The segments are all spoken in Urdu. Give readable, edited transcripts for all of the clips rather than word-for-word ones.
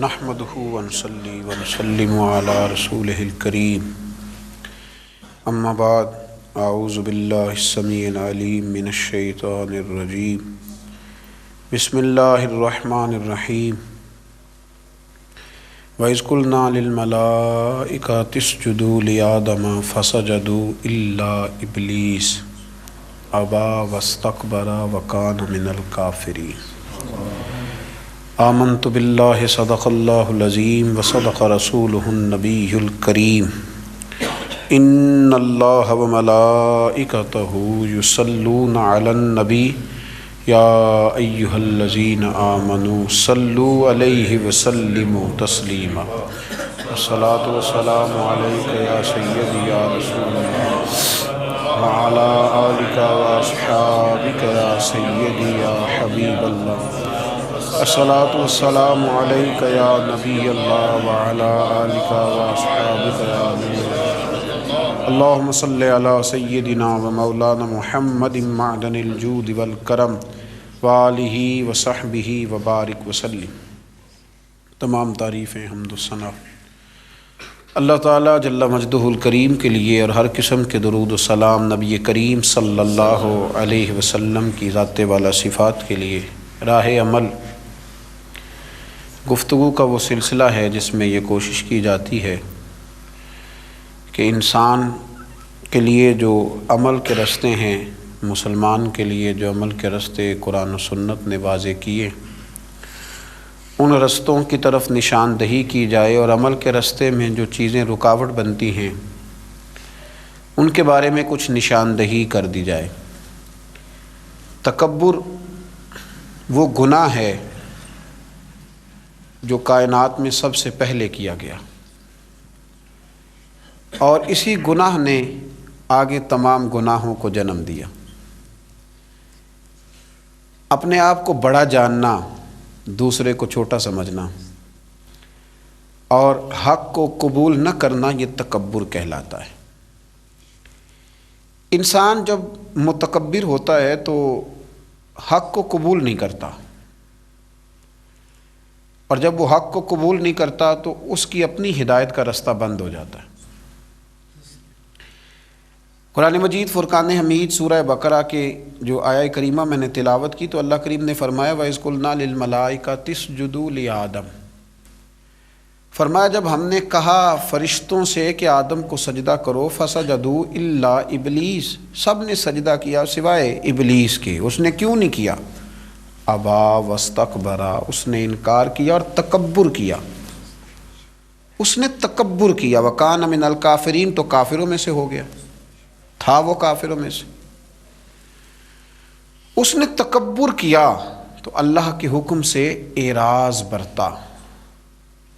نحمده ونصلي ونسلم على رسوله الكريم اما بعد اعوذ باللہ السمیع العلیم من الشیطان الرجیم بسم اللہ الرحمن الرحیم وَإِذْ قُلْنَا لِلْمَلَائِكَةِ اسْجُدُوا لِآدَمَ فَسَجَدُوا إِلَّا إِبْلِيسَ أَبَى وَاسْتَكْبَرَ وَكَانَ مِنَ الْكَافِرِينَ آمنت باللہ صدق اللہ العظیم وصدق رسولہ النبی الکریم ان اللہ وملائکتہ یصلون علی النبی یا ایہا الذین آمنوا صلوا علیہ وسلموا تسلیما والصلاة والسلام علیک یا سیدی یا رسول اللہ وعلی آلک واصحابک یا سیدی یا حبیب اللہ الصلاۃ والسلام علیک یا نبی اللہ وعلی آلک واصحابک یا نور اللہ اللہم صلی علی سیدنا و مولانا محمد معدن الجود والکرم وآلہ وصحبہ وبارک وسلم۔ تمام تعریفیں حمد و ثنا اللہ تعالیٰ جل مجدہ الکریم کے لیے اور ہر قسم کے درود و سلام نبی کریم صلی اللہ علیہ وسلم کی ذات والا صفات کے لیے۔ راہ عمل گفتگو کا وہ سلسلہ ہے جس میں یہ کوشش کی جاتی ہے کہ انسان کے لیے جو عمل کے رستے ہیں، مسلمان کے لیے جو عمل کے رستے قرآن و سنت نے واضح کیے، ان رستوں کی طرف نشاندہی کی جائے اور عمل کے رستے میں جو چیزیں رکاوٹ بنتی ہیں ان کے بارے میں کچھ نشاندہی کر دی جائے۔ تکبر وہ گناہ ہے جو کائنات میں سب سے پہلے کیا گیا، اور اسی گناہ نے آگے تمام گناہوں کو جنم دیا۔ اپنے آپ کو بڑا جاننا، دوسرے کو چھوٹا سمجھنا اور حق کو قبول نہ کرنا، یہ تکبر کہلاتا ہے۔ انسان جب متکبر ہوتا ہے تو حق کو قبول نہیں کرتا، اور جب وہ حق کو قبول نہیں کرتا تو اس کی اپنی ہدایت کا رستہ بند ہو جاتا ہے۔ قرآن مجید فرقان حمید سورہ بقرہ کے جو آیہ کریمہ میں نے تلاوت کی تو اللہ کریم نے فرمایا وَإِذْ قُلْنَا لِلْمَلَائِكَةِ اسْجُدُوا لِآدَمَ، فرمایا جب ہم نے کہا فرشتوں سے کہ آدم کو سجدہ کرو، فَسَجَدُوا إِلَّا إِبْلِيسَ، سب نے سجدہ کیا سوائے ابلیس کے۔ اس نے کیوں نہیں کیا؟ ابا واستکبرا، اس نے انکار کیا اور تکبر کیا۔ اس نے تکبر کیا، وکان من الکافرین، تو کافروں میں سے ہو گیا، تھا وہ کافروں میں سے۔ اس نے تکبر کیا تو اللہ کے حکم سے اعراض برتا۔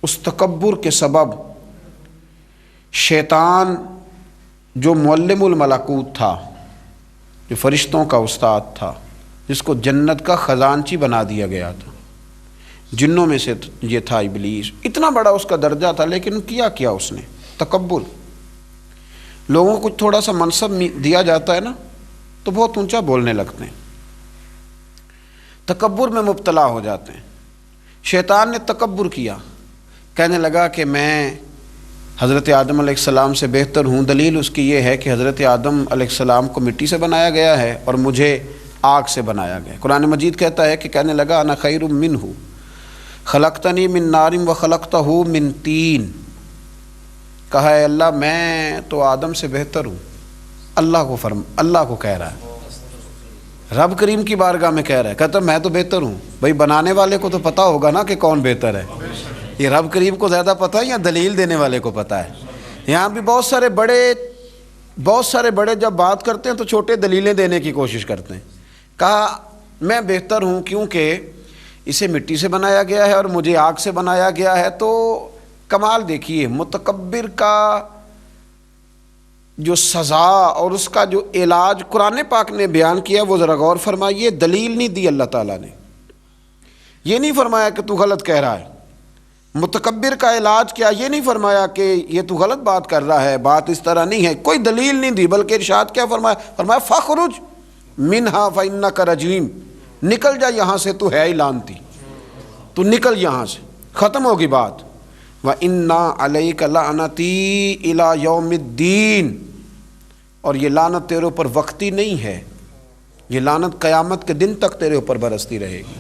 اس تکبر کے سبب شیطان جو معلم الملکوت تھا، جو فرشتوں کا استاد تھا، جس کو جنت کا خزانچی بنا دیا گیا تھا، جنوں میں سے یہ تھا ابلیس، اتنا بڑا اس کا درجہ تھا، لیکن کیا اس نے؟ تکبر۔ لوگوں کو تھوڑا سا منصب دیا جاتا ہے نا تو بہت اونچا بولنے لگتے ہیں، تکبر میں مبتلا ہو جاتے ہیں۔ شیطان نے تکبر کیا، کہنے لگا کہ میں حضرت آدم علیہ السلام سے بہتر ہوں۔ دلیل اس کی یہ ہے کہ حضرت آدم علیہ السلام کو مٹی سے بنایا گیا ہے اور مجھے آگ سے بنایا گیا۔ قرآن مجید کہتا ہے کہ کہنے لگا انا خیر منہ خلقتنی من نار وخلقتہ من طین، کہا ہے اللہ میں تو آدم سے بہتر ہوں۔ اللہ کو کہہ رہا ہے، رب کریم کی بارگاہ میں کہہ رہا ہے، کہتا میں تو بہتر ہوں۔ بھائی بنانے والے کو تو پتہ ہوگا نا کہ کون بہتر ہے، یہ رب کریم کو زیادہ پتہ ہے یا دلیل دینے والے کو پتہ ہے؟ یہاں بھی بہت سارے بڑے جب بات کرتے ہیں تو چھوٹے دلیلیں دینے کی کوشش کرتے ہیں۔ کہا میں بہتر ہوں کیونکہ اسے مٹی سے بنایا گیا ہے اور مجھے آگ سے بنایا گیا ہے۔ تو کمال دیکھیے، متکبر کا جو سزا اور اس کا جو علاج قرآن پاک نے بیان کیا وہ ذرا غور فرمائیے۔ دلیل نہیں دی اللہ تعالیٰ نے، یہ نہیں فرمایا کہ تو غلط کہہ رہا ہے۔ متکبر کا علاج کیا، یہ نہیں فرمایا کہ یہ تو غلط بات کر رہا ہے، بات اس طرح نہیں ہے، کوئی دلیل نہیں دی، بلکہ ارشاد کیا فرمایا فَخْرُجْ مِنْهَا فَإِنَّكَ رَجِيمٌ، نکل جا یہاں سے، تو ہے ہی لعنتی، تو نکل یہاں سے۔ ختم ہوگی بات. وَإِنَّا عَلَيْكَ لَعْنَتِي إِلَى يَوْمِ الدِّينِ، اور یہ لعنت تیرے اوپر وقتی نہیں ہے، یہ لعنت قیامت کے دن تک تیرے اوپر برستی رہے گی.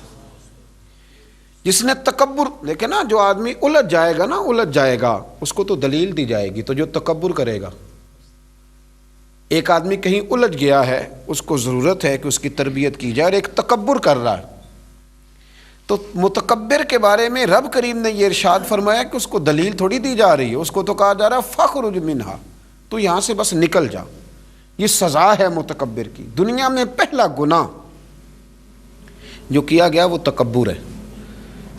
جس نے تکبر، دیکھیں نا، جو آدمی الجھ جائے گا نا، الجھ جائے گا، اس کو تو دلیل دی جائے گی. تو جو تکبر کرے گا، ایک آدمی کہیں الجھ گیا ہے، اس کو ضرورت ہے کہ اس کی تربیت کی جائے، اور ایک تکبر کر رہا ہے، تو متکبر کے بارے میں رب کریم نے یہ ارشاد فرمایا کہ اس کو دلیل تھوڑی دی جا رہی ہے، اس کو تو کہا جا رہا ہے فخرج منہا، تو یہاں سے بس نکل جا. یہ سزا ہے متکبر کی. دنیا میں پہلا گناہ جو کیا گیا وہ تکبر ہے،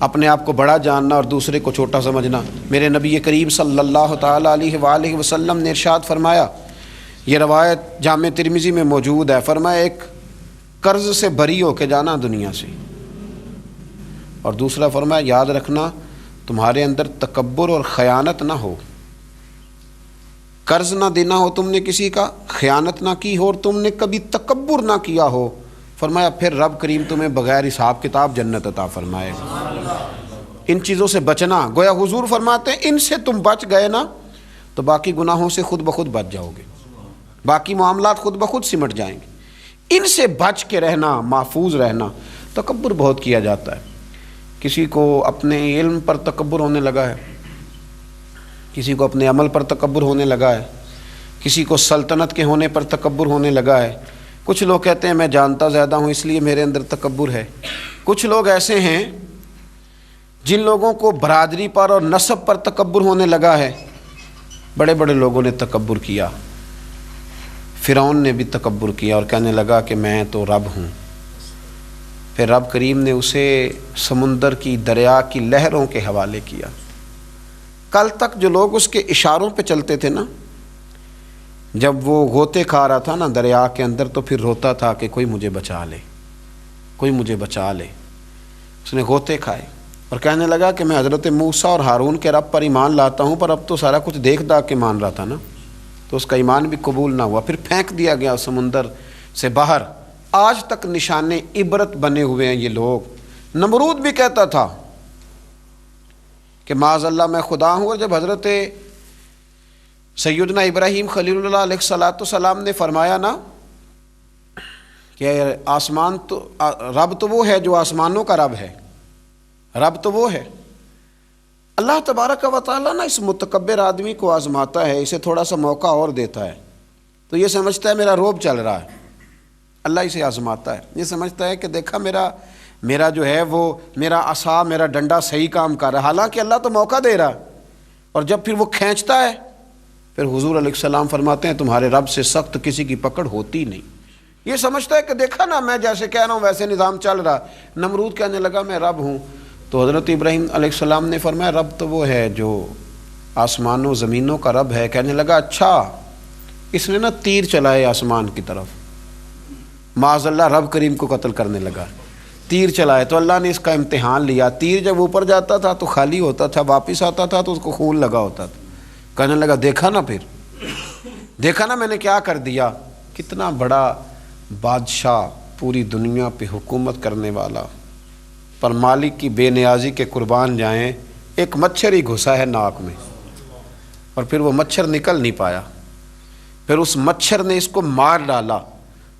اپنے آپ کو بڑا جاننا اور دوسرے کو چھوٹا سمجھنا. میرے نبی کریم صلی اللہ تعالیٰ علیہ وآلہ وسلم نے ارشاد فرمایا، یہ روایت جامع ترمذی میں موجود ہے، فرمایا ایک قرض سے بری ہو کے جانا دنیا سے، اور دوسرا فرمایا یاد رکھنا تمہارے اندر تکبر اور خیانت نہ ہو. قرض نہ دینا ہو تم نے کسی کا، خیانت نہ کی ہو، اور تم نے کبھی تکبر نہ کیا ہو، فرمایا پھر رب کریم تمہیں بغیر حساب کتاب جنت عطا فرمائے. ان چیزوں سے بچنا، گویا حضور فرماتے ہیں ان سے تم بچ گئے نا تو باقی گناہوں سے خود بخود بچ جاؤ گے، باقی معاملات خود بخود سمٹ جائیں گے. ان سے بچ کے رہنا، محفوظ رہنا. تکبر بہت کیا جاتا ہے. کسی کو اپنے علم پر تکبر ہونے لگا ہے، کسی کو اپنے عمل پر تکبر ہونے لگا ہے، کسی کو سلطنت کے ہونے پر تکبر ہونے لگا ہے. کچھ لوگ کہتے ہیں میں جانتا زیادہ ہوں اس لیے میرے اندر تکبر ہے. کچھ لوگ ایسے ہیں جن لوگوں کو برادری پر اور نسب پر تکبر ہونے لگا ہے. بڑے بڑے لوگوں نے تکبر کیا. فرعون نے بھی تکبر کیا اور کہنے لگا کہ میں تو رب ہوں. پھر رب کریم نے اسے سمندر کی، دریا کی لہروں کے حوالے کیا. کل تک جو لوگ اس کے اشاروں پہ چلتے تھے نا، جب وہ غوطے کھا رہا تھا نا دریا کے اندر، تو پھر روتا تھا کہ کوئی مجھے بچا لے، کوئی مجھے بچا لے. اس نے غوطے کھائے اور کہنے لگا کہ میں حضرت موسیٰ اور ہارون کے رب پر ایمان لاتا ہوں، پر اب تو سارا کچھ دیکھ داکھ کے مان رہا تھا نا، تو اس کا ایمان بھی قبول نہ ہوا. پھر پھینک دیا گیا سمندر سے باہر. آج تک نشان عبرت بنے ہوئے ہیں یہ لوگ. نمرود بھی کہتا تھا کہ معاذ اللہ میں خدا ہوں، اور جب حضرت سیدنا ابراہیم خلیل اللہ علیہ السلام نے فرمایا نا کہ آسمان تو رب تو وہ ہے جو آسمانوں کا رب ہے، رب تو وہ ہے. اللہ تبارک و تعالیٰ نا اس متکبر آدمی کو آزماتا ہے، اسے تھوڑا سا موقع اور دیتا ہے، تو یہ سمجھتا ہے میرا روب چل رہا ہے. اللہ اسے آزماتا ہے، یہ سمجھتا ہے کہ دیکھا میرا جو ہے وہ میرا عصا، میرا ڈنڈا صحیح کام کر رہا ہے، حالانکہ اللہ تو موقع دے رہا ہے. اور جب پھر وہ کھینچتا ہے، پھر حضور علیہ السلام فرماتے ہیں تمہارے رب سے سخت کسی کی پکڑ ہوتی نہیں. یہ سمجھتا ہے کہ دیکھا نا میں جیسے کہہ رہا ہوں ویسے نظام چل رہا. نمرود کہنے لگا میں رب ہوں. تو حضرت ابراہیم علیہ السلام نے فرمایا رب تو وہ ہے جو آسمانوں زمینوں کا رب ہے. کہنے لگا اچھا، اس نے نا تیر چلائے آسمان کی طرف، معاذ اللہ رب کریم کو قتل کرنے لگا. تیر چلائے تو اللہ نے اس کا امتحان لیا. تیر جب اوپر جاتا تھا تو خالی ہوتا تھا، واپس آتا تھا تو اس کو خون لگا ہوتا تھا. کہنے لگا دیکھا نا، پھر دیکھا نا میں نے کیا کر دیا. کتنا بڑا بادشاہ، پوری دنیا پہ حکومت کرنے والا، پر مالک کی بے نیازی کے قربان جائیں، ایک مچھر ہی گھسا ہے ناک میں، اور پھر وہ مچھر نکل نہیں پایا. پھر اس مچھر نے اس کو مار ڈالا.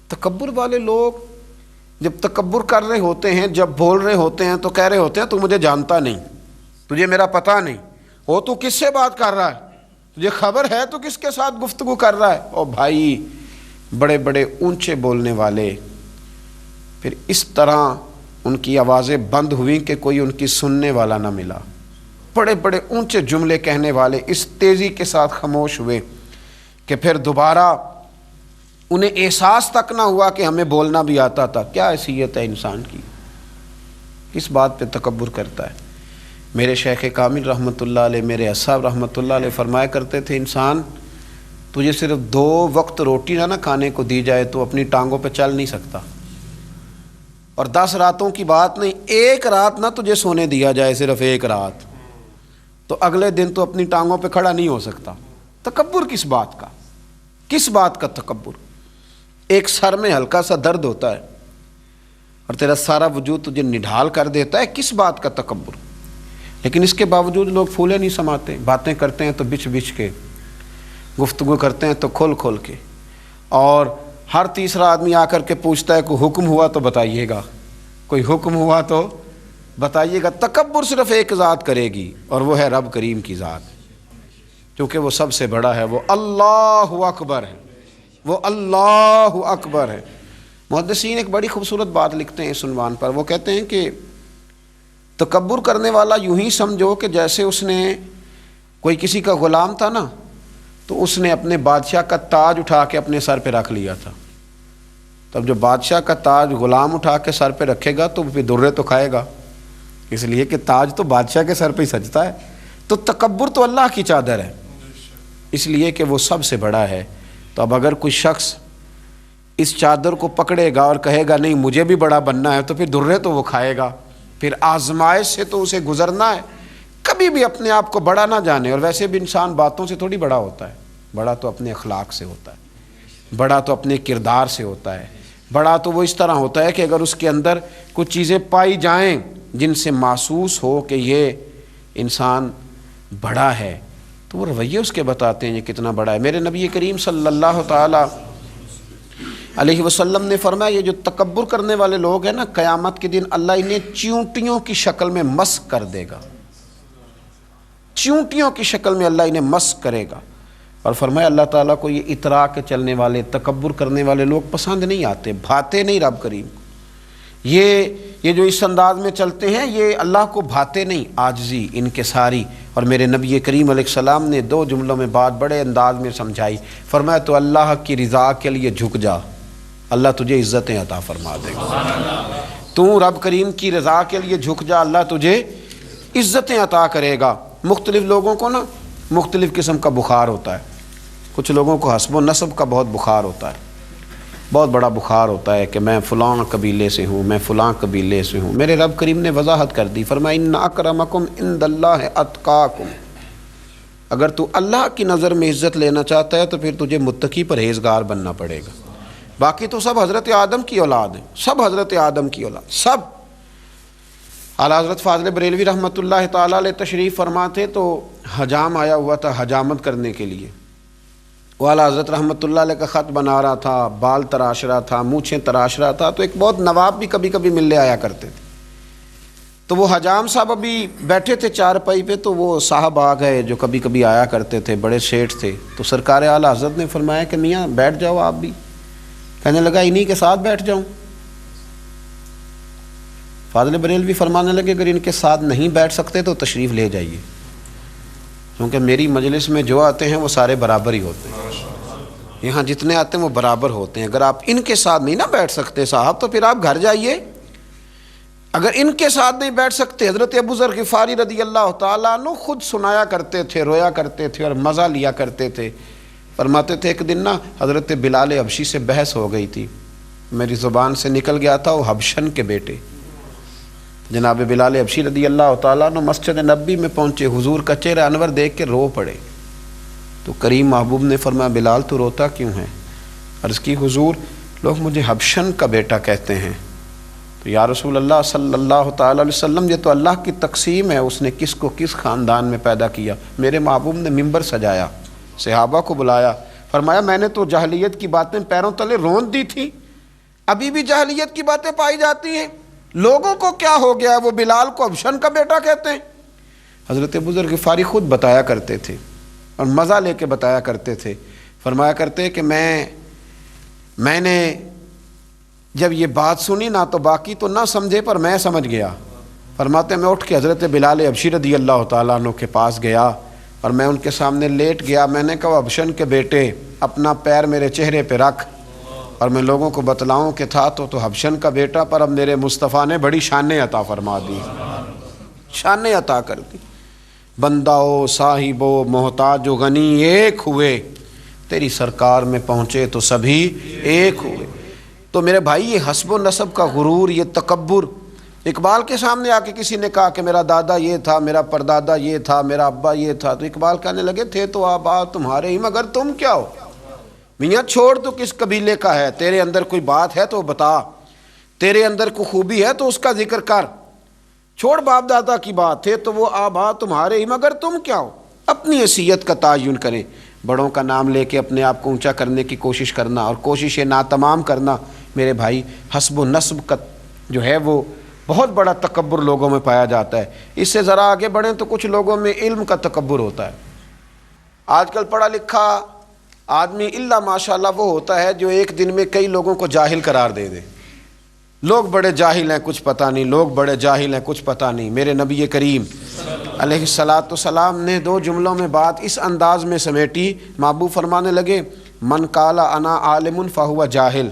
تکبر والے لوگ جب تکبر کر رہے ہوتے ہیں، جب بول رہے ہوتے ہیں تو کہہ رہے ہوتے ہیں تو مجھے جانتا نہیں، تجھے میرا پتہ نہیں، وہ تو کس سے بات کر رہا ہے، تجھے خبر ہے تو کس کے ساتھ گفتگو کر رہا ہے. او بھائی، بڑے بڑے اونچے بولنے والے، پھر اس طرح ان کی آوازیں بند ہوئیں کہ کوئی ان کی سننے والا نہ ملا. بڑے بڑے اونچے جملے کہنے والے اس تیزی کے ساتھ خاموش ہوئے کہ پھر دوبارہ انہیں احساس تک نہ ہوا کہ ہمیں بولنا بھی آتا تھا. کیا حیثیت ہے انسان کی، کس بات پہ تکبر کرتا ہے. میرے شیخ کامل رحمۃ اللہ علیہ، میرے اصحاب رحمۃ اللہ علیہ فرمایا کرتے تھے انسان تجھے صرف 2 وقت روٹی نہ کھانے کو دی جائے تو اپنی ٹانگوں پہ چل نہیں سکتا. اور 10 راتوں کی بات نہیں، 1 رات نہ تجھے سونے دیا جائے، صرف 1 رات، تو اگلے دن تو اپنی ٹانگوں پہ کھڑا نہیں ہو سکتا. تکبر کس بات کا، کس بات کا تکبر. ایک سر میں ہلکا سا درد ہوتا ہے اور تیرا سارا وجود تجھے نڈھال کر دیتا ہے، کس بات کا تکبر. لیکن اس کے باوجود لوگ پھولے نہیں سماتے، باتیں کرتے ہیں تو بچ بچ کے، گفتگو کرتے ہیں تو کھول کھول کے، اور ہر تیسرا آدمی آ کر کے پوچھتا ہے کوئی حکم ہوا تو بتائیے گا، کوئی حکم ہوا تو بتائیے گا۔ تکبر صرف ایک ذات کرے گی اور وہ ہے رب کریم کی ذات، کیونکہ وہ سب سے بڑا ہے، وہ اللہ اکبر ہے، وہ اللہ اکبر ہے۔ محدثین ایک بڑی خوبصورت بات لکھتے ہیں اس عنوان پر، وہ کہتے ہیں کہ تکبر کرنے والا یوں ہی سمجھو کہ جیسے اس نے کوئی کسی کا غلام تھا نا، تو اس نے اپنے بادشاہ کا تاج اٹھا کے اپنے سر پہ رکھ لیا تھا۔ تب جو بادشاہ کا تاج غلام اٹھا کے سر پہ رکھے گا تو پھر درے تو کھائے گا، اس لیے کہ تاج تو بادشاہ کے سر پہ ہی سجتا ہے۔ تو تکبر تو اللہ کی چادر ہے، اس لیے کہ وہ سب سے بڑا ہے۔ تو اب اگر کوئی شخص اس چادر کو پکڑے گا اور کہے گا نہیں مجھے بھی بڑا بننا ہے، تو پھر درے تو وہ کھائے گا، پھر آزمائش سے تو اسے گزرنا ہے۔ کبھی بھی اپنے آپ کو بڑا نہ جانے، اور ویسے بھی انسان باتوں سے تھوڑی بڑا ہوتا ہے، بڑا تو اپنے اخلاق سے ہوتا ہے، بڑا تو اپنے کردار سے ہوتا ہے، بڑا تو وہ اس طرح ہوتا ہے کہ اگر اس کے اندر کچھ چیزیں پائی جائیں جن سے محسوس ہو کہ یہ انسان بڑا ہے، تو وہ رویے اس کے بتاتے ہیں یہ کتنا بڑا ہے۔ میرے نبی کریم صلی اللہ تعالی علیہ وسلم نے فرمایا یہ جو تکبر کرنے والے لوگ ہیں نا، قیامت کے دن اللہ انہیں چیونٹیوں کی شکل میں مسخ کر دے گا، چیونٹیوں کی شکل میں اللہ انہیں مسخ کرے گا۔ اور فرمایا اللہ تعالیٰ کو یہ اترا کے چلنے والے، تکبر کرنے والے لوگ پسند نہیں آتے، بھاتے نہیں رب کریم کو۔ یہ جو اس انداز میں چلتے ہیں یہ اللہ کو بھاتے نہیں، عاجزی انکساری۔ اور میرے نبی کریم علیہ السلام نے 2 جملوں میں بات بڑے انداز میں سمجھائی، فرمایا تو اللہ کی رضا کے لیے جھک جا، اللہ تجھے عزتیں عطا فرما دے گا۔ تو رب کریم کی رضا کے لیے جھک جا، اللہ تجھے عزتیں عطا کرے گا۔ مختلف لوگوں کو نا مختلف قسم کا بخار ہوتا ہے، کچھ لوگوں کو حسب و نسب کا بہت بخار ہوتا ہے، بہت بڑا بخار ہوتا ہے کہ میں فلاں قبیلے سے ہوں، میں فلاں قبیلے سے ہوں۔ میرے رب کریم نے وضاحت کر دی، فرمایا ان اکرمکم عند اللہ اتقاکم، اگر تو اللہ کی نظر میں عزت لینا چاہتا ہے تو پھر تجھے متقی پرہیزگار بننا پڑے گا۔ باقی تو سب حضرت آدم کی اولاد ہیں، سب حضرت آدم کی اولاد، سب۔ اعلیٰ حضرت فاضل بریلوی رحمۃ اللہ تعالیٰ علیہ تشریف فرما تھے تو حجام آیا ہوا تھا حجامت کرنے کے لیے، وہ اعلیٰ حضرت رحمۃ اللہ علیہ کا خط بنا رہا تھا، بال تراش رہا تھا، مونچھیں تراش رہا تھا، تو ایک بہت نواب بھی کبھی کبھی ملنے آیا کرتے تھے۔ تو وہ حجام صاحب ابھی بیٹھے تھے چارپائی پہ، تو وہ صاحب آ گئے جو کبھی کبھی آیا کرتے تھے، بڑے سیٹھ تھے۔ تو سرکار اعلیٰ حضرت نے فرمایا کہ میاں بیٹھ جاؤ آپ بھی۔ کہنے لگا انہی کے ساتھ بیٹھ جاؤں۔ فاضل بریلوی فرمانے لگے اگر ان کے ساتھ نہیں بیٹھ سکتے تو تشریف لے جائیے، کیونکہ میری مجلس میں جو آتے ہیں وہ سارے برابر ہی ہوتے ہیں، یہاں جتنے آتے ہیں وہ برابر ہوتے ہیں۔ اگر آپ ان کے ساتھ نہیں نہ بیٹھ سکتے صاحب تو پھر آپ گھر جائیے۔ اگر ان کے ساتھ نہیں بیٹھ سکتے، حضرت ابو ذر غفاری رضی اللہ تعالیٰ عنہ خود سنایا کرتے تھے، رویا کرتے تھے اور مزہ لیا کرتے تھے۔ فرماتے تھے ایک دن نا حضرت بلال حبشی سے بحث ہو گئی تھی، میری زبان سے نکل گیا تھا وہ حبشن کے بیٹے جناب بلال حبشی رضی اللہ تعالیٰ عنہ مسجد نبی میں پہنچے، حضور کا چہرہ انور دیکھ کے رو پڑے۔ تو کریم محبوب نے فرمایا بلال تو روتا کیوں ہے؟ عرض کی حضور لوگ مجھے حبشن کا بیٹا کہتے ہیں۔ تو یا رسول اللہ صلی اللہ تعالیٰ علیہ وسلم یہ تو اللہ کی تقسیم ہے، اس نے کس کو کس خاندان میں پیدا کیا۔ میرے محبوب نے ممبر سجایا، صحابہ کو بلایا، فرمایا میں نے تو جاہلیت کی باتیں پیروں تلے رون دی تھی، ابھی بھی جاہلیت کی باتیں پائی جاتی ہیں، لوگوں کو کیا ہو گیا ہے وہ بلال کو حبشن کا بیٹا کہتے ہیں۔ حضرت ابو ذر غفاری خود بتایا کرتے تھے اور مزہ لے کے بتایا کرتے تھے، فرمایا کرتے کہ میں نے جب یہ بات سنی نا تو باقی تو نہ سمجھے پر میں سمجھ گیا۔ فرماتے میں اٹھ کے حضرت بلال حبشی رضی اللہ تعالیٰ عنہ کے پاس گیا اور میں ان کے سامنے لیٹ گیا، میں نے کہا حبشن کے بیٹے اپنا پیر میرے چہرے پہ رکھ اور میں لوگوں کو بتلاؤں کہ تھا تو حبشن کا بیٹا، پر اب میرے مصطفیٰ نے بڑی شانیں عطا فرما دی، شانیں عطا کر دی۔ بندہ و صاحب و محتاج و غنی ایک ہوئے، تیری سرکار میں پہنچے تو سبھی ایک ہوئے۔ تو میرے بھائی یہ حسب و نسب کا غرور، یہ تکبر، اقبال کے سامنے آ کے کسی نے کہا کہ میرا دادا یہ تھا، میرا پردادا یہ تھا، میرا ابا یہ تھا، تو اقبال کہنے لگے تھے تو آبا تمہارے ہی مگر تم کیا ہو؟ میاں چھوڑ تو کس قبیلے کا ہے، تیرے اندر کوئی بات ہے تو بتا، تیرے اندر کوئی خوبی ہے تو اس کا ذکر کر، چھوڑ باپ دادا کی بات ہے تو وہ آبا تمہارے ہی، مگر تم کیا ہو؟ اپنی حیثیت کا تعین کریں، بڑوں کا نام لے کے اپنے آپ کو اونچا کرنے کی کوشش کرنا اور کوشش ناتمام کرنا، میرے بھائی حسب و نسب کا جو ہے وہ بہت بڑا تکبر لوگوں میں پایا جاتا ہے۔ اس سے ذرا آگے بڑھیں تو کچھ لوگوں میں علم کا تکبر ہوتا ہے۔ آج کل پڑھا لکھا آدمی الا ماشاءاللہ وہ ہوتا ہے جو ایک دن میں کئی لوگوں کو جاہل قرار دے دے۔ لوگ بڑے جاہل ہیں، کچھ پتہ نہیں، لوگ بڑے جاہل ہیں، کچھ پتہ نہیں۔ میرے نبی کریم علیہ الصلاۃ نے 2 جملوں میں بات اس انداز میں سمیٹی، محبوب فرمانے لگے من قال انا عالم فہو جاہل،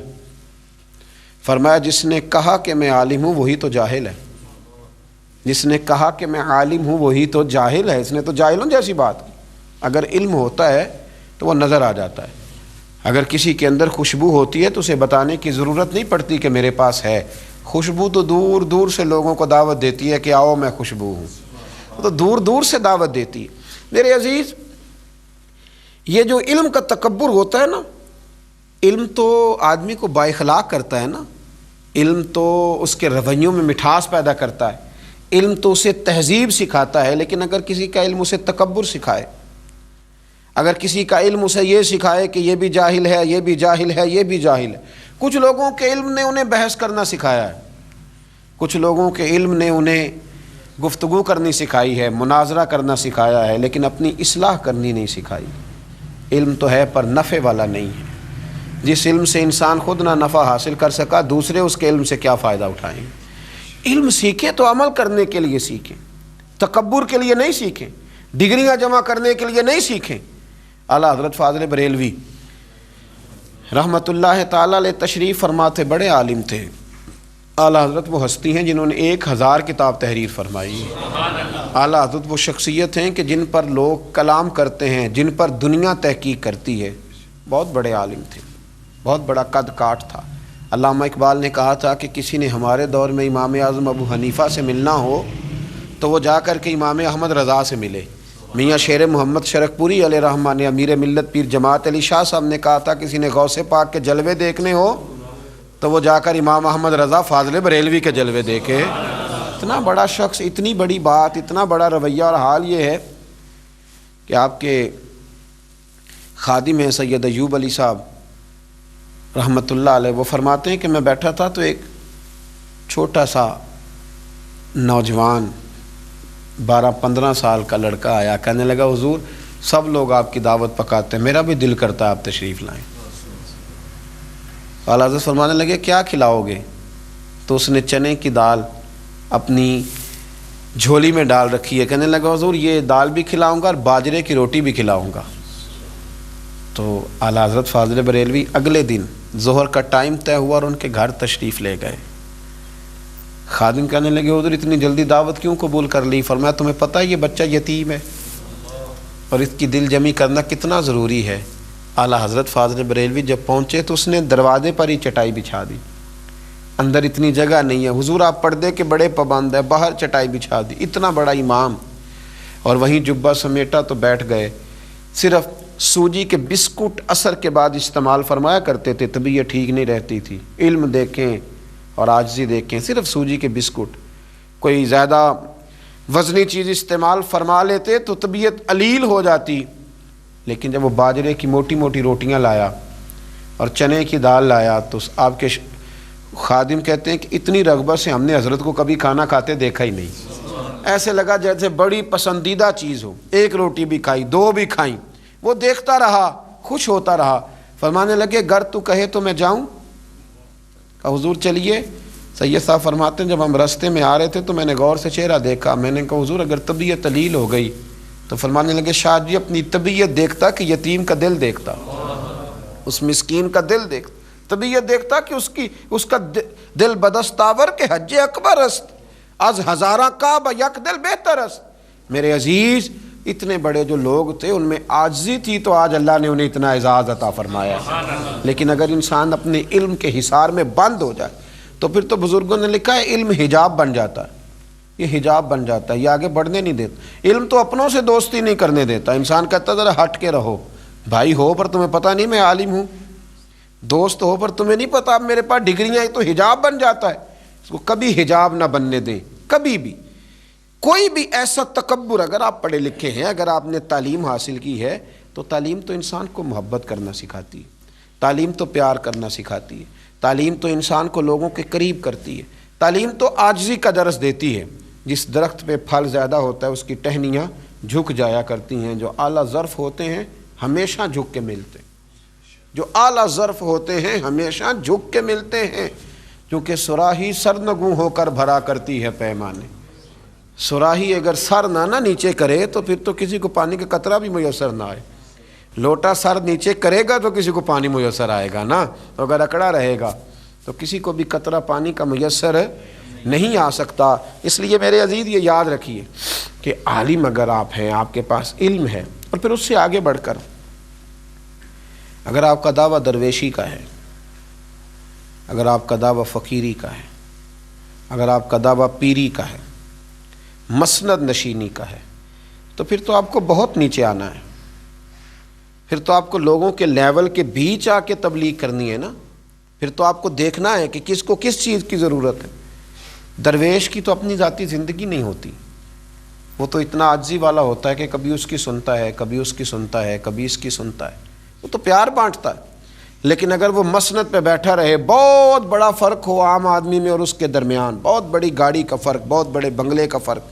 فرمایا جس نے کہا کہ میں عالم ہوں وہی تو جاہل ہے، جس نے کہا کہ میں عالم ہوں وہی تو جاہل ہے، اس نے تو جاہلوں جیسی بات کی۔ اگر علم ہوتا ہے تو وہ نظر آ جاتا ہے، اگر کسی کے اندر خوشبو ہوتی ہے تو اسے بتانے کی ضرورت نہیں پڑتی کہ میرے پاس ہے، خوشبو تو دور دور سے لوگوں کو دعوت دیتی ہے کہ آؤ میں خوشبو ہوں، تو دور دور سے دعوت دیتی ہے۔ میرے عزیز، یہ جو علم کا تکبر ہوتا ہے نا، علم تو آدمی کو بااخلاق کرتا ہے نا، علم تو اس کے رویوں میں مٹھاس پیدا کرتا ہے، علم تو اسے تہذیب سکھاتا ہے، لیکن اگر کسی کا علم اسے تکبر سکھائے، اگر کسی کا علم اسے یہ سکھائے کہ یہ بھی جاہل ہے، یہ بھی جاہل ہے، یہ بھی جاہل ہے۔ کچھ لوگوں کے علم نے انہیں بحث کرنا سکھایا ہے، کچھ لوگوں کے علم نے انہیں گفتگو کرنی سکھائی ہے، مناظرہ کرنا سکھایا ہے، لیکن اپنی اصلاح کرنی نہیں سکھائی۔ علم تو ہے پر نفع والا نہیں ہے۔ جس علم سے انسان خود نہ نفع حاصل کر سکا، دوسرے اس کے علم سے کیا فائدہ اٹھائیں گے؟ علم سیکھیں تو عمل کرنے کے لیے سیکھیں، تکبر کے لیے نہیں سیکھیں، ڈگریاں جمع کرنے کے لیے نہیں سیکھیں۔ اعلیٰ حضرت فاضل بریلوی رحمۃ اللہ تعالی علیہ تشریف فرما تھے، بڑے عالم تھے۔ اعلیٰ حضرت وہ ہستی ہیں جنہوں نے 1000 کتاب تحریر فرمائی ہے۔ اعلیٰ حضرت وہ شخصیت ہیں کہ جن پر لوگ کلام کرتے ہیں، جن پر دنیا تحقیق کرتی ہے۔ بہت بڑے عالم تھے، بہت بڑا قد کاٹ تھا۔ علامہ اقبال نے کہا تھا کہ کسی نے ہمارے دور میں امام اعظم ابو حنیفہ سے ملنا ہو تو وہ جا کر کے امام احمد رضا سے ملے۔ میاں شیر محمد شرک پوری علیہ رحمہ نے، امیر ملت پیر جماعت علی شاہ صاحب نے کہا تھا کسی نے غوث پاک کے جلوے دیکھنے ہو تو وہ جا کر امام احمد رضا فاضل بریلوی کے جلوے دیکھے۔ اتنا بڑا شخص، اتنی بڑی بات، اتنا بڑا رویہ، اور حال یہ ہے کہ آپ کے خادم ہیں سید ایوب علی صاحب رحمۃ اللہ علیہ، وہ فرماتے ہیں کہ میں بیٹھا تھا تو ایک چھوٹا سا نوجوان 12-15 سال کا لڑکا آیا، کہنے لگا حضور سب لوگ آپ کی دعوت پکاتے ہیں، میرا بھی دل کرتا ہے آپ تشریف لائیں۔ اعلیٰ حضرت فرمانے لگے کیا کھلاؤ گے؟ تو اس نے چنے کی دال اپنی جھولی میں ڈال رکھی ہے، کہنے لگا حضور یہ دال بھی کھلاؤں گا اور باجرے کی روٹی بھی کھلاؤں گا۔ تو اعلیٰ حضرت فاضل بریلوی اگلے دن ظہر کا ٹائم طے ہوا اور ان کے گھر تشریف لے گئے۔ خادم کہنے لگے حضور اتنی جلدی دعوت کیوں قبول کر لی؟ فرمایا تمہیں پتہ ہے یہ بچہ یتیم ہے اور اس کی دل جمی کرنا کتنا ضروری ہے۔ اعلیٰ حضرت فاضل بریلوی جب پہنچے تو اس نے دروازے پر ہی چٹائی بچھا دی، اندر اتنی جگہ نہیں ہے، حضور آپ پردے کے بڑے پابند ہیں، باہر چٹائی بچھا دی، اتنا بڑا امام، اور وہیں جبہ سمیٹا تو بیٹھ گئے۔ صرف سوجی کے بسکٹ عصر کے بعد استعمال فرمایا کرتے تھے، طبیعت ٹھیک نہیں رہتی تھی، علم دیکھیں اور عاجزی دیکھیں، صرف سوجی کے بسکٹ، کوئی زیادہ وزنی چیز استعمال فرما لیتے تو طبیعت علیل ہو جاتی، لیکن جب وہ باجرے کی موٹی موٹی روٹیاں لایا اور چنے کی دال لایا تو آپ کے خادم کہتے ہیں کہ اتنی رغبت سے ہم نے حضرت کو کبھی کھانا کھاتے دیکھا ہی نہیں، ایسے لگا جیسے بڑی پسندیدہ چیز ہو، ایک روٹی بھی کھائی، 2 بھی کھائیں، وہ دیکھتا رہا، خوش ہوتا رہا، فرمانے لگے گر تو کہے تو میں جاؤں؟ کہا حضور چلیے۔ سید صاحب فرماتے ہیں جب ہم راستے میں آ رہے تھے تو میں نے غور سے چہرہ دیکھا، میں نے کہا حضور اگر طبیعت علیل ہو گئی تو فرمانے لگے شاہ جی اپنی طبیعت دیکھتا کہ یتیم کا دل دیکھتا، اس مسکین کا دل دیکھتا، طبیعت دیکھتا کہ اس کا دل بدستاور کے حج اکبر است، از ہزاراں کعبہ یک دل بہتر است۔ میرے عزیز اتنے بڑے جو لوگ تھے ان میں عاجزی تھی تو آج اللہ نے انہیں اتنا اعزاز عطا فرمایا، لیکن اگر انسان اپنے علم کے حصار میں بند ہو جائے تو پھر تو بزرگوں نے لکھا ہے علم حجاب بن جاتا ہے، یہ حجاب بن جاتا ہے، یہ آگے بڑھنے نہیں دیتا۔ علم تو اپنوں سے دوستی نہیں کرنے دیتا، انسان کہتا ذرا ہٹ کے رہو، بھائی ہو پر تمہیں پتہ نہیں میں عالم ہوں، دوست ہو پر تمہیں نہیں پتہ اب میرے پاس ڈگریاں ہیں، تو حجاب بن جاتا ہے، اس کو کبھی حجاب نہ بننے دیں، کبھی بھی کوئی بھی ایسا تکبر، اگر آپ پڑھے لکھے ہیں، اگر آپ نے تعلیم حاصل کی ہے، تو تعلیم تو انسان کو محبت کرنا سکھاتی ہے، تعلیم تو پیار کرنا سکھاتی ہے، تعلیم تو انسان کو لوگوں کے قریب کرتی ہے، تعلیم تو عاجزی کا درس دیتی ہے۔ جس درخت پہ پھل زیادہ ہوتا ہے اس کی ٹہنیاں جھک جایا کرتی ہیں، جو اعلیٰ ظرف ہوتے ہیں ہمیشہ جھک کے ملتے ہیں، جو اعلیٰ ظرف ہوتے ہیں ہمیشہ جھک کے ملتے ہیں، کیونکہ صراحی سرنگوں ہو کر بھرا کرتی ہے پیمانے۔ صراحی اگر سر نہ نیچے کرے تو پھر تو کسی کو پانی کا قطرہ بھی میسر نہ آئے، لوٹا سر نیچے کرے گا تو کسی کو پانی میسر آئے گا نا، تو اگر اکڑا رہے گا تو کسی کو بھی قطرہ پانی کا میسر نہیں آ سکتا۔ اس لیے میرے عزیز یہ یاد رکھیے کہ عالم اگر آپ ہیں، آپ کے پاس علم ہے، اور پھر اس سے آگے بڑھ کر اگر آپ کا دعویٰ درویشی کا ہے، اگر آپ کا دعویٰ فقیری کا ہے، اگر آپ کا دعویٰ پیری کا ہے، مسند نشینی کا ہے، تو پھر تو آپ کو بہت نیچے آنا ہے، پھر تو آپ کو لوگوں کے لیول کے بیچ آ کے تبلیغ کرنی ہے نا، پھر تو آپ کو دیکھنا ہے کہ کس کو کس چیز کی ضرورت ہے۔ درویش کی تو اپنی ذاتی زندگی نہیں ہوتی، وہ تو اتنا عاجزی والا ہوتا ہے کہ کبھی اس کی سنتا ہے، کبھی اس کی سنتا ہے، کبھی اس کی سنتا ہے، وہ تو پیار بانٹتا ہے۔ لیکن اگر وہ مسند پہ بیٹھا رہے، بہت بڑا فرق ہو عام آدمی میں اور اس کے درمیان، بہت بڑی گاڑی کا فرق، بہت بڑے بنگلے کا فرق،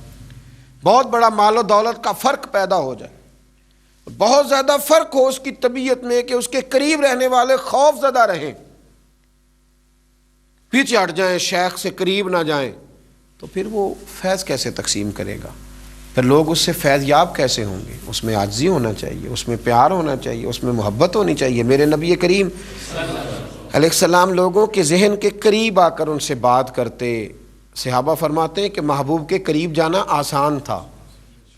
بہت بڑا مال و دولت کا فرق پیدا ہو جائے، بہت زیادہ فرق ہو اس کی طبیعت میں کہ اس کے قریب رہنے والے خوف زدہ رہیں، پیچھے ہٹ جائیں، شیخ سے قریب نہ جائیں، تو پھر وہ فیض کیسے تقسیم کرے گا؟ پھر لوگ اس سے فیض یاب کیسے ہوں گے؟ اس میں عاجزی ہونا چاہیے، اس میں پیار ہونا چاہیے، اس میں محبت ہونی چاہیے۔ میرے نبی کریم علیہ السلام لوگوں کے ذہن کے قریب آ کر ان سے بات کرتے۔ صحابہ فرماتے ہیں کہ محبوب کے قریب جانا آسان تھا،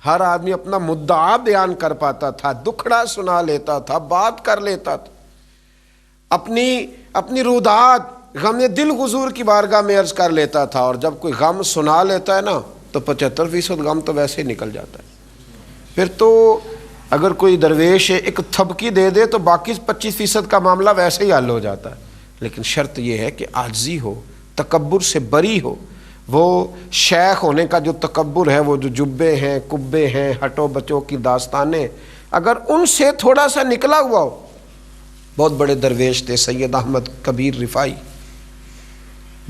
ہر آدمی اپنا مدعا بیان کر پاتا تھا، دکھڑا سنا لیتا تھا، بات کر لیتا تھا، اپنی رودات غم دل حضور کی بارگاہ میں عرض کر لیتا تھا، اور جب کوئی غم سنا لیتا ہے نا تو 75% غم تو ویسے ہی نکل جاتا ہے۔ پھر تو اگر کوئی درویش ایک تھبکی دے دے تو باقی 25% کا معاملہ ویسے ہی حل ہو جاتا ہے، لیکن شرط یہ ہے کہ عاجزی ہو، تکبر سے بری ہو۔ وہ شیخ ہونے کا جو تکبر ہے، وہ جو جبے ہیں، کبے ہیں، ہٹو بچوں کی داستانیں، اگر ان سے تھوڑا سا نکلا ہوا ہو۔ بہت بڑے درویش تھے سید احمد کبیر رفاعی،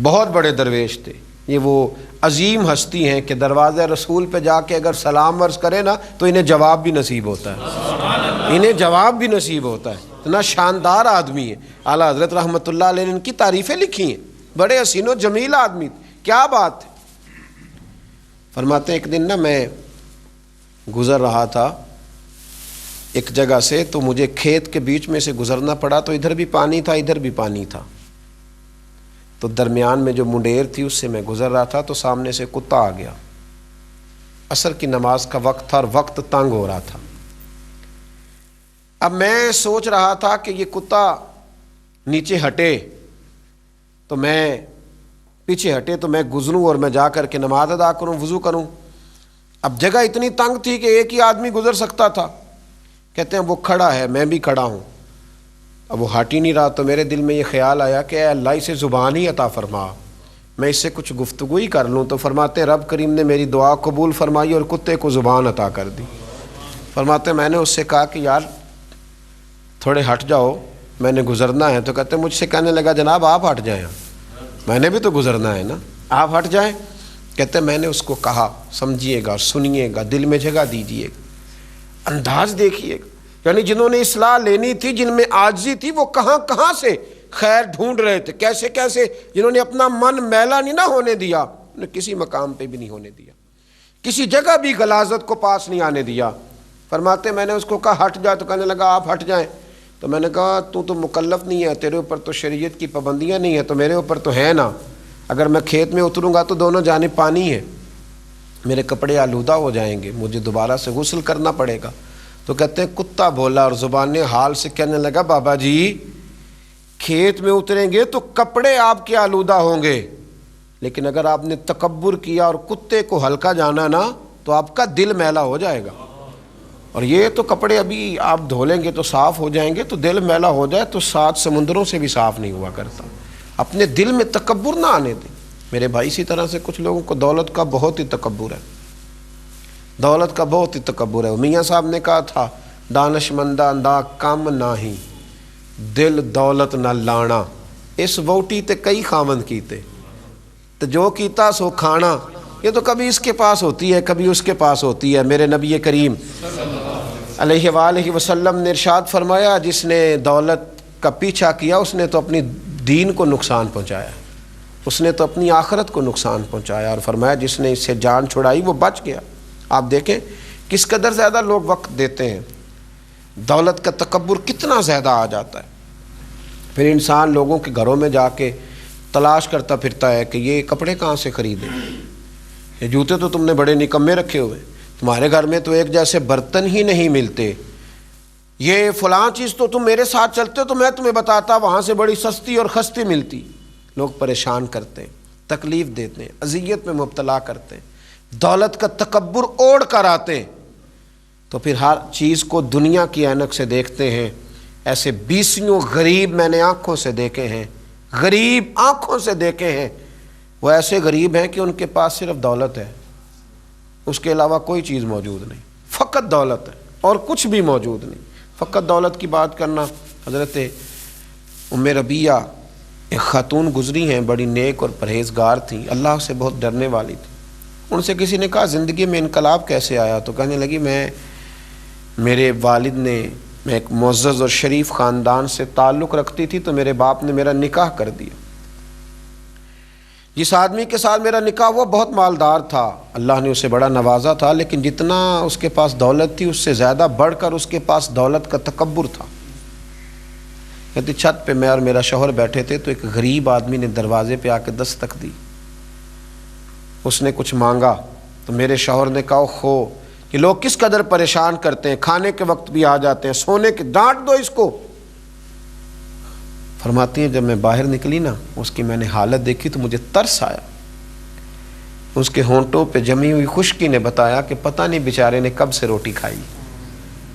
بہت بڑے درویش تھے، یہ وہ عظیم ہستی ہیں کہ دروازے رسول پہ جا کے اگر سلام عرض کرے نا تو انہیں جواب بھی نصیب ہوتا ہے، انہیں جواب بھی نصیب ہوتا ہے، اتنا شاندار آدمی ہے۔ اعلیٰ حضرت رحمۃ اللہ علیہ نے ان کی تعریفیں لکھی ہیں، بڑے حسین و جمیل آدمی تھے، کیا بات ہے۔ فرماتے ہیں ایک دن نا میں گزر رہا تھا ایک جگہ سے، تو مجھے کھیت کے بیچ میں سے گزرنا پڑا، تو ادھر بھی پانی تھا ادھر بھی پانی تھا، تو درمیان میں جو منڈیر تھی اس سے میں گزر رہا تھا، تو سامنے سے کتا آ گیا۔ عصر کی نماز کا وقت تھا اور وقت تنگ ہو رہا تھا۔ اب میں سوچ رہا تھا کہ یہ کتا نیچے ہٹے تو میں پیچھے ہٹے تو میں گزروں اور میں جا کر کے نماز ادا کروں، وضو کروں۔ اب جگہ اتنی تنگ تھی کہ ایک ہی آدمی گزر سکتا تھا۔ کہتے ہیں وہ کھڑا ہے، میں بھی کھڑا ہوں، اب وہ ہٹ ہی نہیں رہا، تو میرے دل میں یہ خیال آیا کہ اے اللہ اسے زبان ہی عطا فرما، میں اس سے کچھ گفتگو ہی کر لوں۔ تو فرماتے رب کریم نے میری دعا قبول فرمائی اور کتے کو زبان عطا کر دی۔ فرماتے میں نے اس سے کہا کہ یار تھوڑے ہٹ جاؤ، میں نے گزرنا ہے۔ تو کہتے مجھ سے کہنے لگا جناب آپ ہٹ جائیں، میں نے بھی تو گزرنا ہے نا، آپ ہٹ جائیں۔ کہتے میں نے اس کو کہا سمجھیے گا، سنیے گا، دل میں جگہ دیجیے گا، انداز دیکھیے گا، یعنی جنہوں نے اصلاح لینی تھی، جن میں عاجزی تھی، وہ کہاں کہاں سے خیر ڈھونڈ رہے تھے، کیسے کیسے، جنہوں نے اپنا من میلا نہیں نہ ہونے دیا، انہوں نے کسی مقام پہ بھی نہیں ہونے دیا، کسی جگہ بھی غلاظت کو پاس نہیں آنے دیا۔ فرماتے میں نے اس کو کہا ہٹ جا، تو کہنے لگا آپ ہٹ جائیں۔ تو میں نے کہا تو مکلف نہیں ہے، تیرے اوپر تو شریعت کی پابندیاں نہیں ہیں، تو میرے اوپر تو ہے نا، اگر میں کھیت میں اتروں گا تو دونوں جانب پانی ہے، میرے کپڑے آلودہ ہو جائیں گے، مجھے دوبارہ سے غسل کرنا پڑے گا۔ تو کہتے ہیں کتا بولا اور زبان حال سے کہنے لگا بابا جی کھیت میں اتریں گے تو کپڑے آپ کے آلودہ ہوں گے، لیکن اگر آپ نے تکبر کیا اور کتے کو ہلکا جانا نا تو آپ کا دل میلا ہو جائے گا، اور یہ تو کپڑے ابھی آپ دھو لیں گے تو صاف ہو جائیں گے، تو دل میلا ہو جائے تو 7 سمندروں سے بھی صاف نہیں ہوا کرتا۔ اپنے دل میں تکبر نہ آنے دیں میرے بھائی۔ اسی طرح سے کچھ لوگوں کو دولت کا بہت ہی تکبر ہے، دولت کا بہت ہی تکبر ہے۔ میاں صاحب نے کہا تھا دانشمندہ دا کم نہیں دل دولت نہ لانا، اس ووٹی تے کئی خامن کیتے تو جو کیتا سو کھانا۔ یہ تو کبھی اس کے پاس ہوتی ہے کبھی اس کے پاس ہوتی ہے۔ میرے نبی کریم علیہ وآلہ وسلم نے ارشاد فرمایا جس نے دولت کا پیچھا کیا اس نے تو اپنی دین کو نقصان پہنچایا، اس نے تو اپنی آخرت کو نقصان پہنچایا، اور فرمایا جس نے اس سے جان چھڑائی وہ بچ گیا۔ آپ دیکھیں کس قدر زیادہ لوگ وقت دیتے ہیں، دولت کا تکبر کتنا زیادہ آ جاتا ہے۔ پھر انسان لوگوں کے گھروں میں جا کے تلاش کرتا پھرتا ہے کہ یہ کپڑے کہاں سے خریدے، یہ جوتے تو تم نے بڑے نکمے رکھے ہوئے، تمہارے گھر میں تو ایک جیسے برتن ہی نہیں ملتے، یہ فلاں چیز تو تم میرے ساتھ چلتے تو میں تمہیں بتاتا وہاں سے بڑی سستی اور خستی ملتی۔ لوگ پریشان کرتے ہیں، تکلیف دیتے ہیں، اذیت میں مبتلا کرتے ہیں، دولت کا تکبر اوڑھ کر آتے ہیں، تو پھر ہر چیز کو دنیا کی عینک سے دیکھتے ہیں۔ ایسے بیسیوں غریب میں نے آنکھوں سے دیکھے ہیں، غریب آنکھوں سے دیکھے ہیں، وہ ایسے غریب ہیں کہ ان کے پاس صرف دولت ہے، اس کے علاوہ کوئی چیز موجود نہیں، فقط دولت ہے اور کچھ بھی موجود نہیں۔ فقط دولت کی بات کرنا، حضرت ام ربیہ ایک خاتون گزری ہیں، بڑی نیک اور پرہیزگار تھیں، اللہ سے بہت ڈرنے والی تھی۔ ان سے کسی نے کہا زندگی میں انقلاب کیسے آیا، تو کہنے لگی میرے والد نے، میں ایک معزز اور شریف خاندان سے تعلق رکھتی تھی تو میرے باپ نے میرا نکاح کر دیا۔ جس آدمی کے ساتھ میرا نکاح ہوا بہت مالدار تھا، اللہ نے اسے بڑا نوازا تھا، لیکن جتنا اس کے پاس دولت تھی اس سے زیادہ بڑھ کر اس کے پاس دولت کا تکبر تھا۔ کہتی چھت پہ میں اور میرا شوہر بیٹھے تھے تو ایک غریب آدمی نے دروازے پہ آ کے دستک دی، اس نے کچھ مانگا تو میرے شوہر نے کہا خو کہ لوگ کس قدر پریشان کرتے ہیں، کھانے کے وقت بھی آ جاتے ہیں، سونے کے، ڈانٹ دو اس کو۔ فرماتی ہیں جب میں باہر نکلی نا اس کی میں نے حالت دیکھی تو مجھے ترس آیا، اس کے ہونٹوں پہ جمی ہوئی خشکی نے بتایا کہ پتہ نہیں بیچارے نے کب سے روٹی کھائی،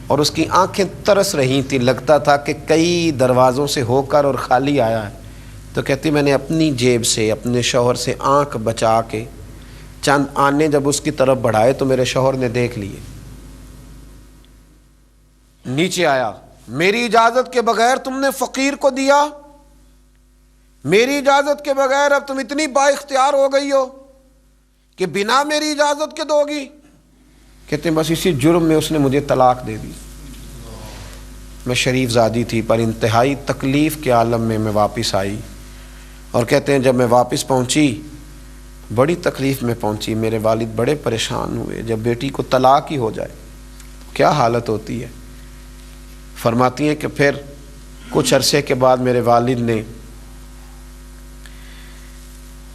اور اس کی آنکھیں ترس رہی تھیں، لگتا تھا کہ کئی دروازوں سے ہو کر اور خالی آیا ہے۔ تو کہتی میں نے اپنی جیب سے اپنے شوہر سے آنکھ بچا کے چند آنے جب اس کی طرف بڑھائے تو میرے شوہر نے دیکھ لیے، نیچے آیا، میری اجازت کے بغیر تم نے فقیر کو دیا، میری اجازت کے بغیر اب تم اتنی با اختیار ہو گئی ہو کہ بنا میری اجازت کے دو گی۔ کہتے ہیں بس اسی جرم میں اس نے مجھے طلاق دے دی۔ میں شریف زادی تھی پر انتہائی تکلیف کے عالم میں واپس آئی، اور کہتے ہیں جب میں واپس پہنچی بڑی تکلیف میں پہنچی، میرے والد بڑے پریشان ہوئے، جب بیٹی کو طلاق ہی ہو جائے کیا حالت ہوتی ہے۔ فرماتی ہیں کہ پھر کچھ عرصے کے بعد میرے والد نے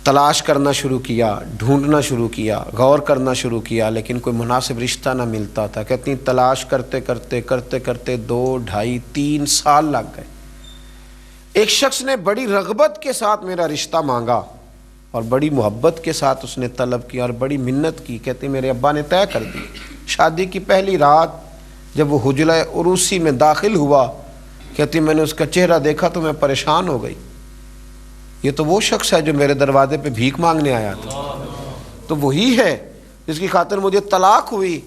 تلاش کرنا شروع کیا، ڈھونڈنا شروع کیا، غور کرنا شروع کیا، لیکن کوئی مناسب رشتہ نہ ملتا تھا۔ کہتی ہیں تلاش کرتے کرتے 2 2.5 3 سال لگ گئے۔ ایک شخص نے بڑی رغبت کے ساتھ میرا رشتہ مانگا اور بڑی محبت کے ساتھ اس نے طلب کیا اور بڑی منت کی۔ کہتے میرے ابا نے طے کر دی، شادی کی پہلی رات جب وہ حجرہ عروسی میں داخل ہوا، کہتی میں نے اس کا چہرہ دیکھا تو میں پریشان ہو گئی، یہ تو وہ شخص ہے جو میرے دروازے پہ بھیک مانگنے آیا تھا، تو وہی ہے جس کی خاطر مجھے طلاق ہوئی۔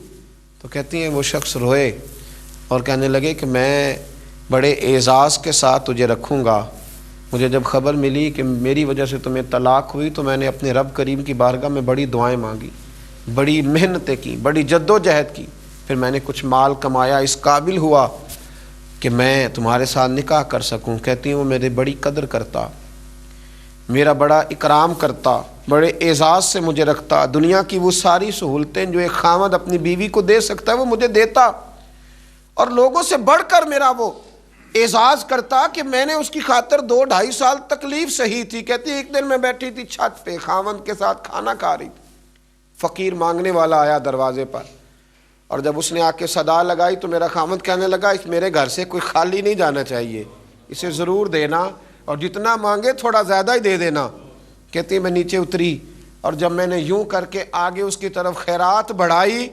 تو کہتی ہیں وہ شخص روئے اور کہنے لگے کہ میں بڑے اعزاز کے ساتھ تجھے رکھوں گا، مجھے جب خبر ملی کہ میری وجہ سے تمہیں طلاق ہوئی تو میں نے اپنے رب کریم کی بارگاہ میں بڑی دعائیں مانگی، بڑی محنتیں کی، بڑی جد و جہد کی، پھر میں نے کچھ مال کمایا، اس قابل ہوا کہ میں تمہارے ساتھ نکاح کر سکوں۔ کہتی ہوں میری بڑی قدر کرتا، میرا بڑا اکرام کرتا، بڑے اعزاز سے مجھے رکھتا، دنیا کی وہ ساری سہولتیں جو ایک خامد اپنی بیوی کو دے سکتا ہے وہ مجھے دیتا، اور لوگوں سے بڑھ کر میرا وہ اعزاز کرتا کہ میں نے اس کی خاطر 2 2.5 سال تکلیف سہی تھی۔ کہتی ایک دن میں بیٹھی تھی چھت پہ خاوند کے ساتھ کھانا کھا رہی تھی، فقیر مانگنے والا آیا دروازے پر، اور جب اس نے آ کے صدا لگائی تو میرا خاوند کہنے لگا اس میرے گھر سے کوئی خالی نہیں جانا چاہیے، اسے ضرور دینا اور جتنا مانگے تھوڑا زیادہ ہی دے دینا۔ کہتی میں نیچے اتری اور جب میں نے یوں کر کے آگے اس کی طرف خیرات بڑھائی،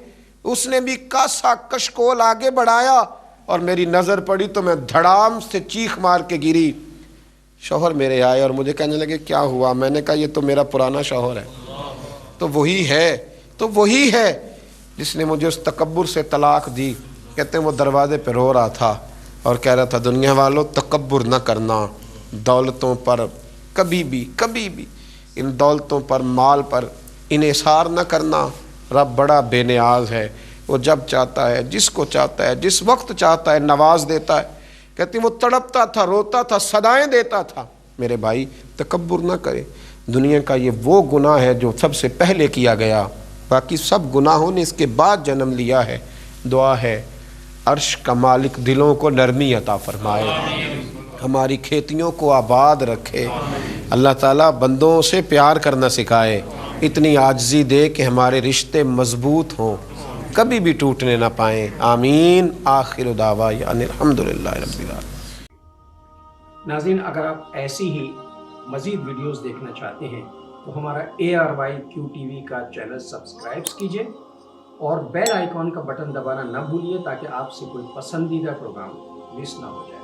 اس نے بھی کاسا کشکول آگے بڑھایا اور میری نظر پڑی تو میں دھڑام سے چیخ مار کے گری۔ شوہر میرے آئے اور مجھے کہنے لگے کیا ہوا؟ میں نے کہا یہ تو میرا پرانا شوہر ہے، تو وہی ہے جس نے مجھے اس تکبر سے طلاق دی، کہتے ہیں وہ دروازے پہ رو رہا تھا اور کہہ رہا تھا دنیا والوں تکبر نہ کرنا، دولتوں پر کبھی بھی ان دولتوں پر، مال پر انحصار نہ کرنا، رب بڑا بے نیاز ہے، وہ جب چاہتا ہے، جس کو چاہتا ہے، جس وقت چاہتا ہے نواز دیتا ہے۔ کہتی وہ تڑپتا تھا، روتا تھا، صدائیں دیتا تھا۔ میرے بھائی تکبر نہ کرے، دنیا کا یہ وہ گناہ ہے جو سب سے پہلے کیا گیا، باقی سب گناہوں نے اس کے بعد جنم لیا ہے۔ دعا ہے عرش کا مالک دلوں کو نرمی عطا فرمائے، ہماری کھیتیوں کو آباد رکھے، اللہ تعالیٰ بندوں سے پیار کرنا سکھائے، اتنی عاجزی دے کہ ہمارے رشتے مضبوط ہوں، کبھی بھی ٹوٹنے نہ پائیں، آمین۔ آخر دعوانا ان الحمدللہ رب العالمین۔ ناظرین، اگر آپ ایسی ہی مزید ویڈیوز دیکھنا چاہتے ہیں تو ہمارا ARYQTV کا چینل سبسکرائب کیجئے اور بیل آئیکن کا بٹن دبانا نہ بھولیے تاکہ آپ سے کوئی پسندیدہ پروگرام مس نہ ہو جائے۔